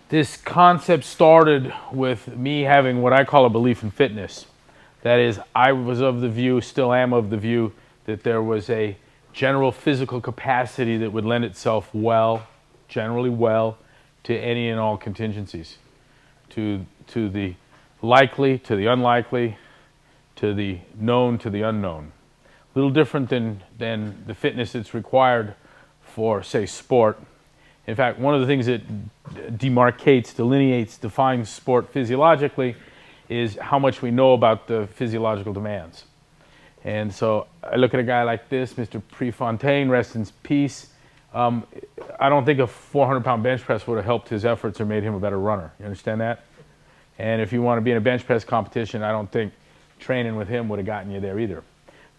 This concept started with me having what I call a belief in fitness. That is, I was of the view, still am of the view, that there was a general physical capacity that would lend itself well, generally well, to any and all contingencies. To the likely, to the unlikely, to the known, to the unknown. A little different than the fitness that's required for, say, sport. In fact, one of the things that demarcates, delineates, defines sport physiologically is how much we know about the physiological demands. And so I look at a guy like this, Mr. Prefontaine, rest in peace. I don't think a 400-pound bench press would have helped his efforts or made him a better runner. You understand that? And if you want to be in a bench press competition, I don't think training with him would have gotten you there either.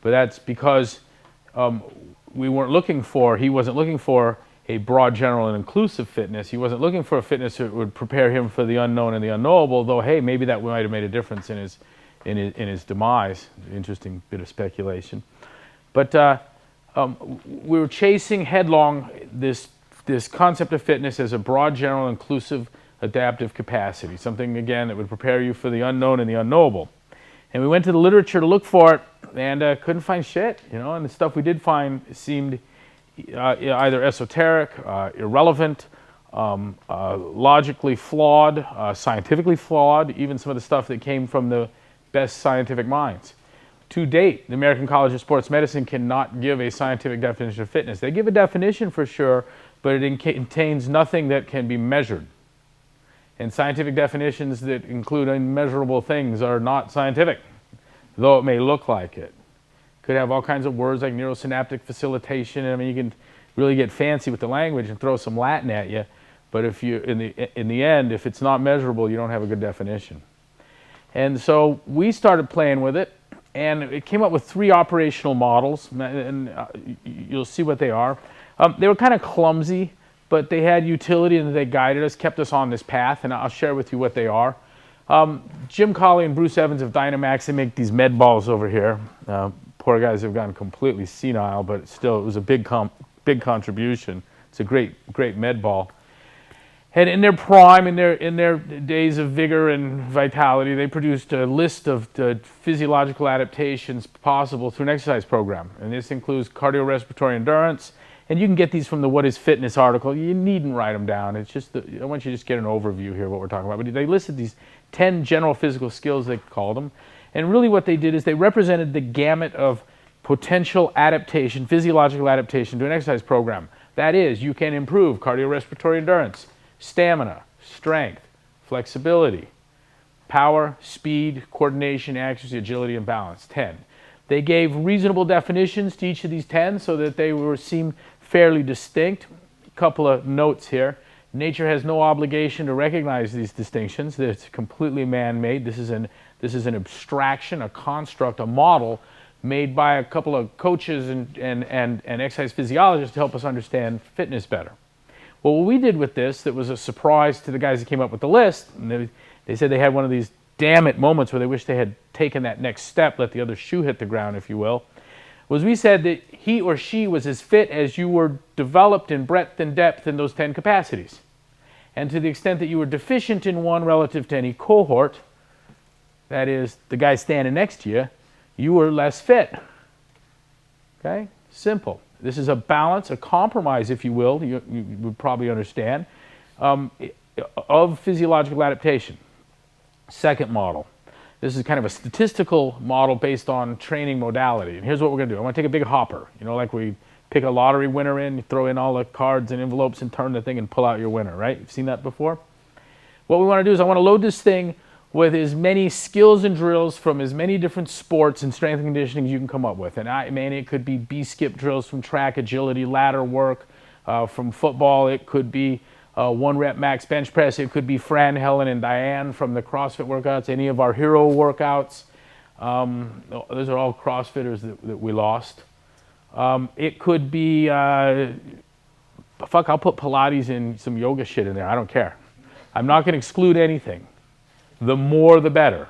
But that's because we weren't looking for, he wasn't looking for a broad, general, and inclusive fitness. He wasn't looking for a fitness that would prepare him for the unknown and the unknowable, though, hey, maybe that might have made a difference in his demise. Interesting bit of speculation. But we were chasing headlong this concept of fitness as a broad, general, inclusive, adaptive capacity, something, again, that would prepare you for the unknown and the unknowable. And we went to the literature to look for it and couldn't find shit, you know, and the stuff we did find seemed either esoteric, irrelevant, logically flawed, scientifically flawed, even some of the stuff that came from the best scientific minds. To date, the American College of Sports Medicine cannot give a scientific definition of fitness. They give a definition for sure, but it contains nothing that can be measured. And scientific definitions that include unmeasurable things are not scientific, though it may look like it. Could have all kinds of words like neurosynaptic facilitation. I mean, you can really get fancy with the language and throw some Latin at you, but if you, in the end, if it's not measurable, you don't have a good definition. And so we started playing with it, and it came up with 3 operational models, and you'll see what they are. They were kind of clumsy, but they had utility and they guided us, kept us on this path, and I'll share with you what they are. Jim Colley and Bruce Evans of Dynamax, they make these med balls over here. Poor guys have gone completely senile, but still, it was a big contribution. It's a great med ball. And in their prime, in their days of vigor and vitality, they produced a list of the physiological adaptations possible through an exercise program. And this includes cardiorespiratory endurance. And you can get these from the What is Fitness article. You needn't write them down. It's just, I want you to just get an overview here of what we're talking about. But they listed these 10 general physical skills, they called them. And really what they did is they represented the gamut of potential adaptation, physiological adaptation to an exercise program. That is, you can improve cardiorespiratory endurance, stamina, strength, flexibility, power, speed, coordination, accuracy, agility, and balance. 10. They gave reasonable definitions to each of these 10 so that they seemed fairly distinct. A couple of notes here. Nature has no obligation to recognize these distinctions. It's completely man-made. This is an abstraction, a construct, a model made by a couple of coaches and exercise physiologists to help us understand fitness better. Well, what we did with this that was a surprise to the guys that came up with the list, and they said they had one of these damn it moments where they wish they had taken that next step, let the other shoe hit the ground, if you will, was we said that he or she was as fit as you were developed in breadth and depth in those 10 capacities. And to the extent that you were deficient in one relative to any cohort, that is, the guy standing next to you, you were less fit. Okay? Simple. This is a balance, a compromise, if you will, you would probably understand, of physiological adaptation. Second model. This is kind of a statistical model based on training modality. And here's what we're going to do. I want to take a big hopper, you know, like we pick a lottery winner in, you throw in all the cards and envelopes and turn the thing and pull out your winner, right? You've seen that before? What we want to do is I want to load this thing with as many skills and drills from as many different sports and strength and conditioning as you can come up with. And it could be B-skip drills from track, agility, ladder work, from football. It could be 1 rep max bench press. It could be Fran, Helen, and Diane from the CrossFit workouts, any of our hero workouts. Those are all CrossFitters that we lost. It could be, I'll put Pilates and some yoga shit in there. I don't care. I'm not going to exclude anything. The more the better.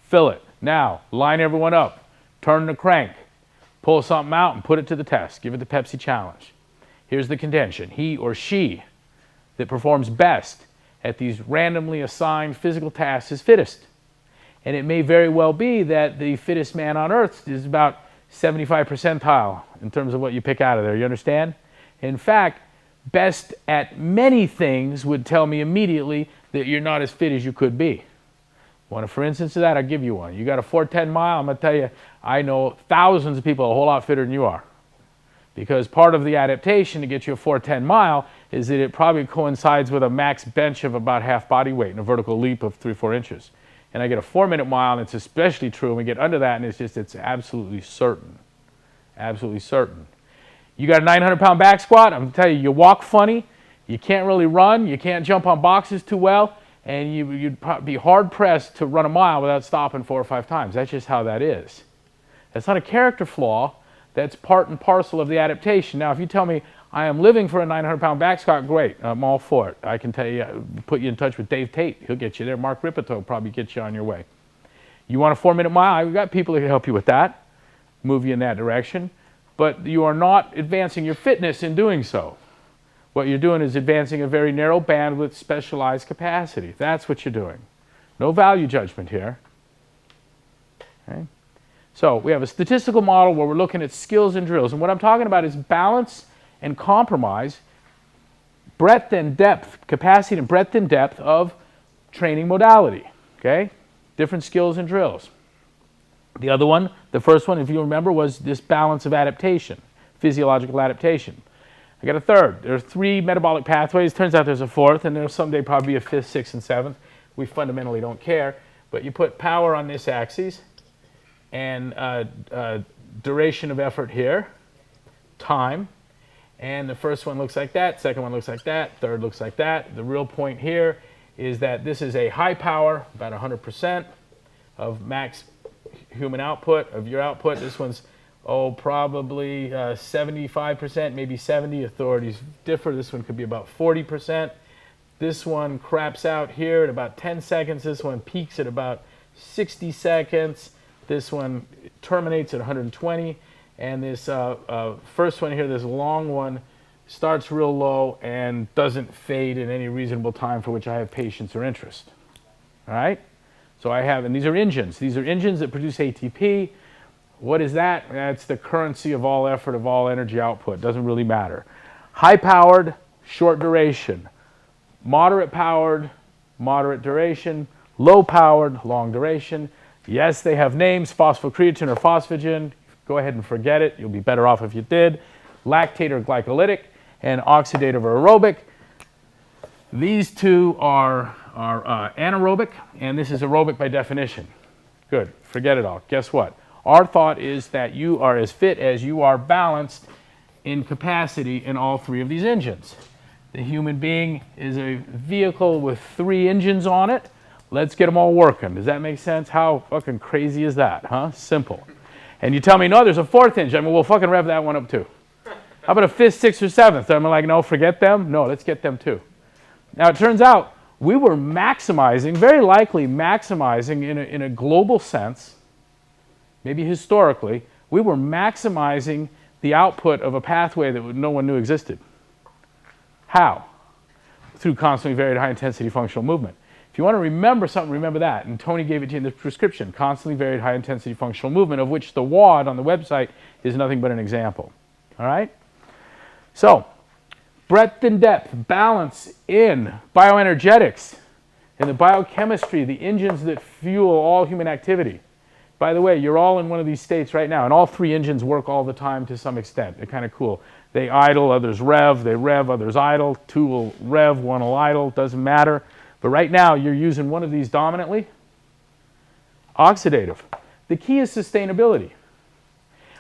Fill it. Now, line everyone up. Turn the crank. Pull something out and put it to the test. Give it the Pepsi challenge. Here's the contention. He or she that performs best at these randomly assigned physical tasks is fittest. And it may very well be that the fittest man on earth is about 75 percentile in terms of what you pick out of there. You understand? In fact, best at many things would tell me immediately that you're not as fit as you could be. Want a for instance of that? I'll give you one. You got a 410 mile, I'm going to tell you, I know thousands of people a whole lot fitter than you are. Because part of the adaptation to get you a 410 mile is that it probably coincides with a max bench of about half body weight and a vertical leap of 3-4 inches. And I get a 4-minute mile, and it's especially true when we get under that, and it's absolutely certain. Absolutely certain. You got a 900-pound back squat, I'm going to tell you, you walk funny, you can't really run, you can't jump on boxes too well, and you'd be hard-pressed to run a mile without stopping 4 or 5 times. That's just how that is. That's not a character flaw. That's part and parcel of the adaptation. Now, if you tell me I am living for a 900-pound back squat, great. I'm all for it. I can tell you, put you in touch with Dave Tate. He'll get you there. Mark Ripito will probably get you on your way. You want a 4-minute mile? I've got people that can help you with that, move you in that direction. But you are not advancing your fitness in doing so. What you're doing is advancing a very narrow bandwidth, specialized capacity. That's what you're doing. No value judgment here. Okay? So we have a statistical model where we're looking at skills and drills. And what I'm talking about is balance and compromise, breadth and depth, capacity and breadth and depth of training modality. Okay? Different skills and drills. The other one, the first one, if you remember, was this balance of adaptation, physiological adaptation. I got a third. There are 3 metabolic pathways. Turns out there's a 4th, and there'll someday probably be a 5th, 6th, and 7th. We fundamentally don't care. But you put power on this axis, and duration of effort here, time. And the first one looks like that, second one looks like that, third looks like that. The real point here is that this is a high power, about 100% of max human output, of your output. This one's, probably 75%, maybe 70. Authorities differ. This one could be about 40%. This one craps out here at about 10 seconds. This one peaks at about 60 seconds. This one terminates at 120. And this first one here, this long one, starts real low and doesn't fade in any reasonable time for which I have patience or interest. All right? So I have, and these are engines. These are engines that produce ATP. What is that? That's the currency of all effort, of all energy output. Doesn't really matter. High-powered, short duration. Moderate-powered, moderate duration. Low-powered, long duration. Yes, they have names, phosphocreatine or phosphagen. Go ahead and forget it. You'll be better off if you did. Lactate or glycolytic, and oxidative or aerobic. These two are anaerobic, and this is aerobic by definition. Good. Forget it all. Guess what? Our thought is that you are as fit as you are balanced in capacity in all 3 of these engines. The human being is a vehicle with 3 engines on it. Let's get them all working. Does that make sense? How fucking crazy is that, huh? Simple. And you tell me, no, there's a 4th engine. I mean, we'll fucking rev that one up too. How about a 5th, 6th, or 7th? I'm like, no, forget them. No, let's get them too. Now, it turns out we were maximizing, very likely maximizing in a global sense, maybe historically, we were maximizing the output of a pathway that no one knew existed. How? Through constantly varied high-intensity functional movement. If you want to remember something, remember that. And Tony gave it to you in the prescription, constantly varied high-intensity functional movement, of which the WAD on the website is nothing but an example. All right? So, breadth and depth, balance in bioenergetics, in the biochemistry, the engines that fuel all human activity. By the way, you're all in one of these states right now, and all 3 engines work all the time to some extent. They're kind of cool. They idle, others rev. They rev, others idle. 2 will rev, 1 will idle. Doesn't matter. But right now, you're using one of these dominantly. Oxidative. The key is sustainability.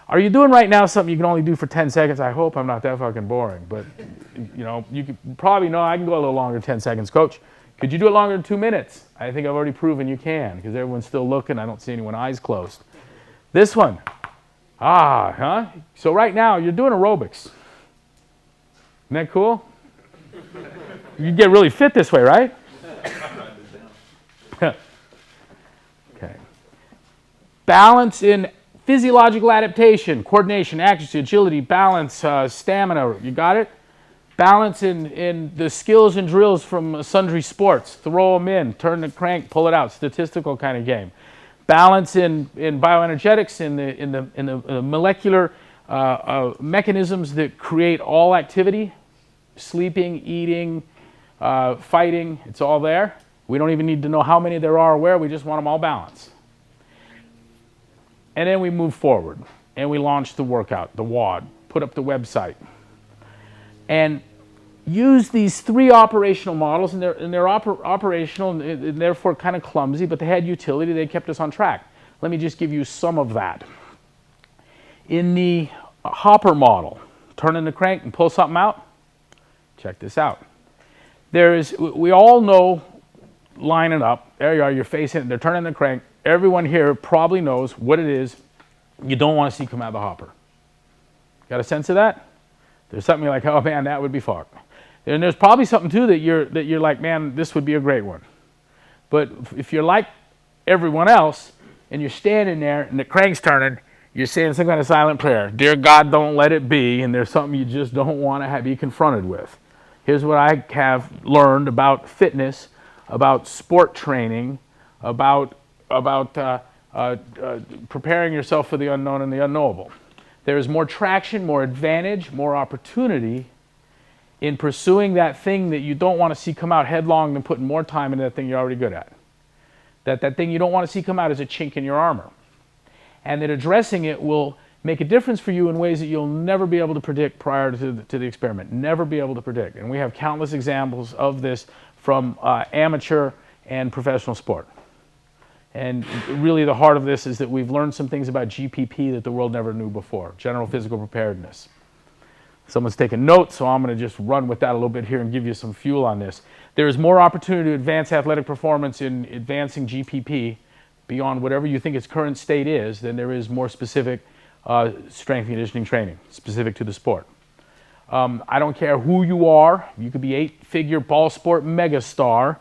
Are you doing right now something you can only do for 10 seconds? I hope I'm not that fucking boring. But, you know, you could probably know I can go a little longer than 10 seconds, coach. Could you do it longer than 2 minutes? I think I've already proven you can, because everyone's still looking. I don't see anyone eyes closed. This one. Huh? So right now, you're doing aerobics. Isn't that cool? You get really fit this way, right? Okay. Balance in physiological adaptation, coordination, accuracy, agility, balance, stamina. You got it? Balance in the skills and drills from sundry sports. Throw them in, turn the crank, pull it out. Statistical kind of game. Balance in bioenergetics, in the molecular mechanisms that create all activity. Sleeping, eating, fighting, it's all there. We don't even need to know how many there are or where, we just want them all balanced. And then we move forward and we launch the workout, the WOD, put up the website. And use these 3 operational models, and they're operational and therefore kind of clumsy, but they had utility, they kept us on track. Let me just give you some of that. In the hopper model, turn in the crank and pull something out. Check this out. We all know, lining up, there you are, you're facing it, they're turning the crank. Everyone here probably knows what it is you don't want to see come out of the hopper. Got a sense of that? There's something you're like, oh man, that would be fucked. And there's probably something too that you're like, man, this would be a great one. But if you're like everyone else and you're standing there and the crank's turning, you're saying some kind of silent prayer. Dear God, don't let it be. And there's something you just don't want to be confronted with. Here's what I have learned about fitness, about sport training, about preparing yourself for the unknown and the unknowable. There is more traction, more advantage, more opportunity in pursuing that thing that you don't want to see come out headlong than putting more time into that thing you're already good at. That thing you don't want to see come out is a chink in your armor. And that addressing it will make a difference for you in ways that you'll never be able to predict prior to the experiment. Never be able to predict. And we have countless examples of this from amateur and professional sport. And really the heart of this is that we've learned some things about GPP that the world never knew before, general physical preparedness. Someone's taking notes, so I'm going to just run with that a little bit here and give you some fuel on this. There is more opportunity to advance athletic performance in advancing GPP beyond whatever you think its current state is than there is more specific strength and conditioning training, specific to the sport. I don't care who you are. You could be 8-figure ball sport megastar,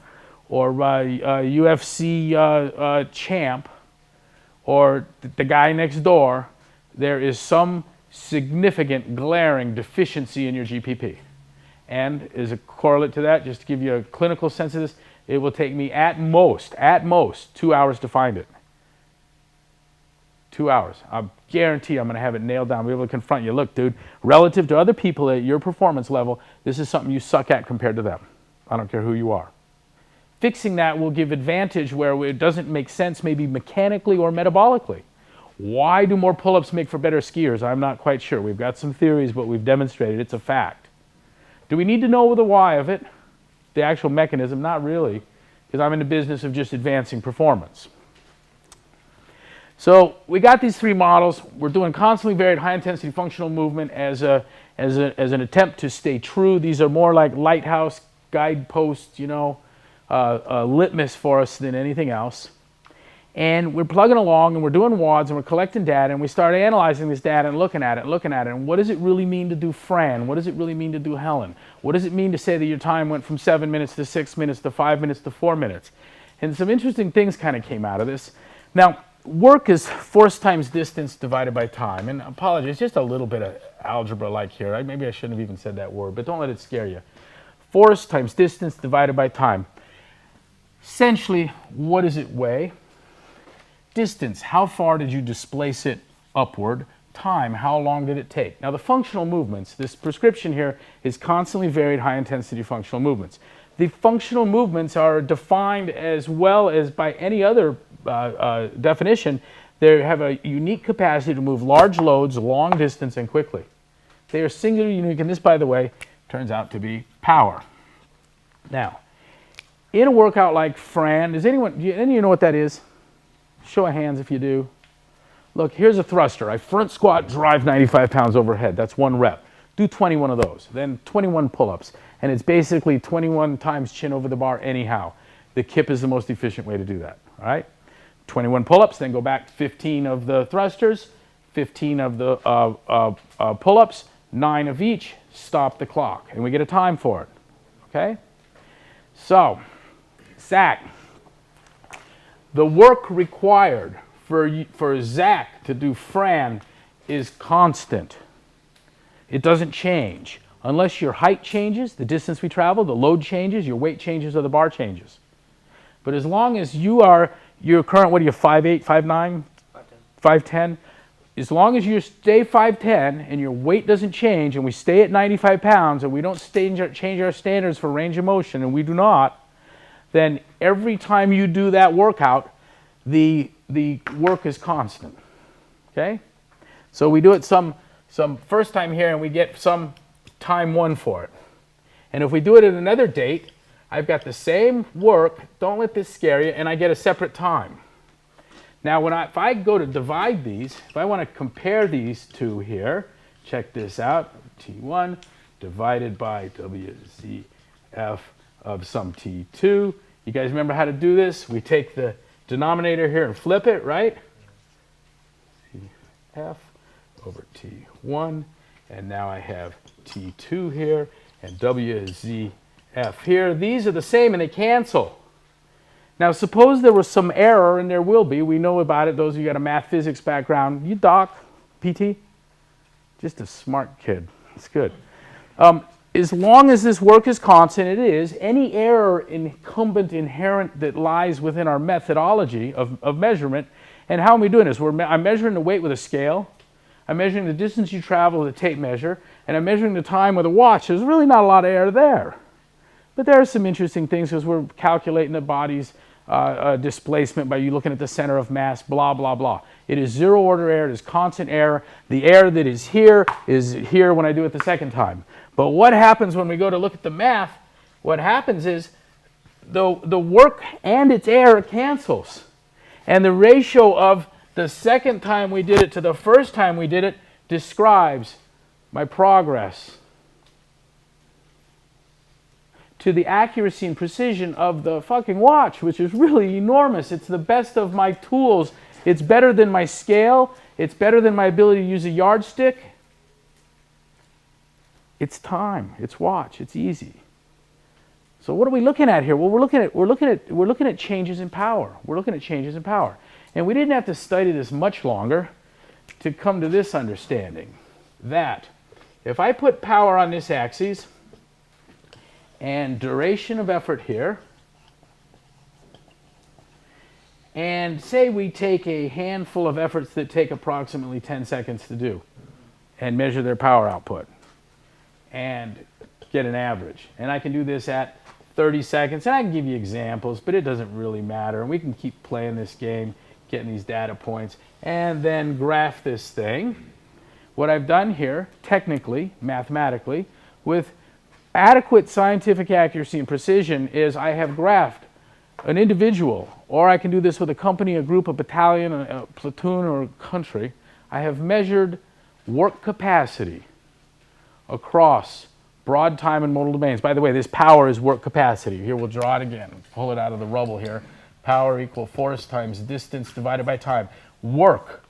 or UFC champ, or the guy next door. There is some significant glaring deficiency in your GPP. And as a correlate to that, just to give you a clinical sense of this, it will take me at most, 2 hours to find it. 2 hours. I guarantee I'm going to have it nailed down, be able to confront you. Look, dude, relative to other people at your performance level, this is something you suck at compared to them. I don't care who you are. Fixing that will give advantage where it doesn't make sense, maybe mechanically or metabolically. Why do more pull-ups make for better skiers? I'm not quite sure. We've got some theories, but we've demonstrated it's a fact. Do we need to know the why of it? The actual mechanism? Not really, because I'm in the business of just advancing performance. So we got these 3 models. We're doing constantly varied high-intensity functional movement as an attempt to stay true. These are more like lighthouse guideposts, litmus for us than anything else. And we're plugging along and we're doing WODs and we're collecting data and we start analyzing this data and looking at it. And what does it really mean to do Fran? What does it really mean to do Helen? What does it mean to say that your time went from 7 minutes to 6 minutes to 5 minutes to 4 minutes? And some interesting things kind of came out of this. Now, work is force times distance divided by time. And apologies, just a little bit of algebra-like here. Maybe I shouldn't have even said that word, but don't let it scare you. Force times distance divided by time. Essentially, what does it weigh? Distance, how far did you displace it upward? Time, how long did it take? Now the functional movements, this prescription here is constantly varied high-intensity functional movements. The functional movements are defined as well as by any other definition. They have a unique capacity to move large loads, long distance, and quickly. They are singularly unique, and this, by the way, turns out to be power. Now, in a workout like Fran, does any of you know what that is? Show of hands if you do. Look, here's a thruster. I front squat, drive 95 pounds overhead. That's 1 rep. Do 21 of those. Then 21 pull-ups. And it's basically 21 times chin over the bar anyhow. The kip is the most efficient way to do that. All right? 21 pull-ups, then go back 15 of the thrusters, 15 of the pull-ups, 9 of each, stop the clock. And we get a time for it. Okay? So, Zach. The work required for Zach to do Fran is constant. It doesn't change Unless your height changes, the distance we travel, the load changes, your weight changes, or the bar changes. But as long as your current, what are you, 5'8", 5'9"? 5'10". As long as you stay 5'10" and your weight doesn't change, and we stay at 95 pounds, and we don't change our standards for range of motion, and we do not, then every time you do that workout, the work is constant. Okay? So we do it some first time here, and we get some time 1 for it. And if we do it at another date, I've got the same work, don't let this scare you, and I get a separate time. Now, if I go to divide these, if I want to compare these two here, check this out, T1 divided by WZF of some T2. You guys remember how to do this? We take the denominator here and flip it, right? F over T1, and now I have T2 here, and WZF here. These are the same, and they cancel. Now, suppose there was some error, and there will be. We know about it. Those of you who got a math physics background. You doc, PT? Just a smart kid. It's good. As long as this work is constant, it is, any error inherent that lies within our methodology of measurement. And how am we doing this? I'm measuring the weight with a scale. I'm measuring the distance you travel with a tape measure. And I'm measuring the time with a watch. There's really not a lot of error there. But there are some interesting things because we're calculating the body's displacement by you looking at the center of mass, blah, blah, blah. It is zero order error. It is constant error. The error that is here when I do it the second time. But what happens when we go to look at the math? What happens is the work and its error cancels. And the ratio of the second time we did it to the first time we did it describes my progress to the accuracy and precision of the fucking watch, which is really enormous. It's the best of my tools. It's better than my scale. It's better than my ability to use a yardstick. It's time. It's watch. It's easy. So what are we looking at here? Well, we're looking at changes in power. We're looking at changes in power. And we didn't have to study this much longer to come to this understanding that if I put power on this axis and duration of effort here, and say we take a handful of efforts that take approximately 10 seconds to do and measure their power output and get an average. And I can do this at 30 seconds, and I can give you examples, but it doesn't really matter. And we can keep playing this game, getting these data points, and then graph this thing. What I've done here, technically, mathematically, with adequate scientific accuracy and precision is I have graphed an individual, or I can do this with a company, a group, a battalion, a platoon, or a country. I have measured work capacity across broad time and modal domains. By the way, this power is work capacity. Here, we'll draw it again. Pull it out of the rubble here. Power equal force times distance divided by time. Work,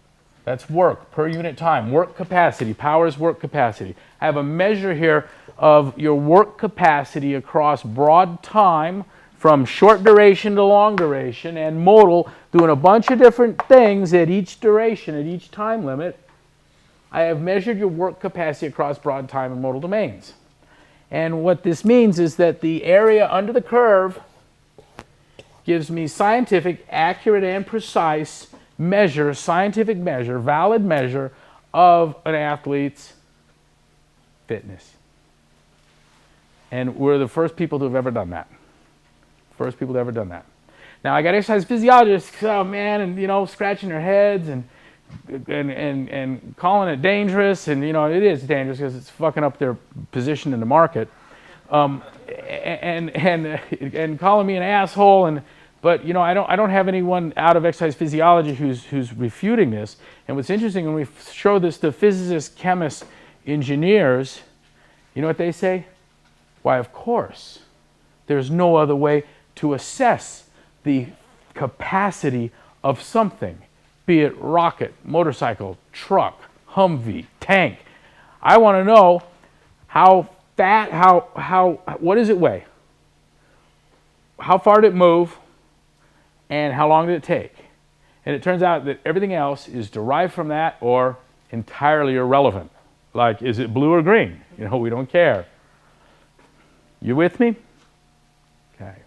that's work per unit time. Work capacity, power is work capacity. I have a measure here of your work capacity across broad time from short duration to long duration, and modal, doing a bunch of different things at each duration, at each time limit. I have measured your work capacity across broad time and modal domains. And what this means is that the area under the curve gives me scientific, accurate, and precise measure, scientific measure, valid measure of an athlete's fitness. And we're the first people to have ever done that. First people to ever done that. Now, I got exercise physiologists, oh man, and you know, scratching their heads and calling it dangerous, and you know, it is dangerous because it's fucking up their position in the market, and calling me an asshole, but you know, I don't have anyone out of exercise physiology who's refuting this. And what's interesting, when we show this to physicists, chemists, engineers, you know what they say? Why, of course, there's no other way to assess the capacity of something, be it rocket, motorcycle, truck, Humvee, tank. I want to know how fat, what does it weigh? How far did it move? And how long did it take? And it turns out that everything else is derived from that or entirely irrelevant. Like, is it blue or green? You know, we don't care. You with me? Okay.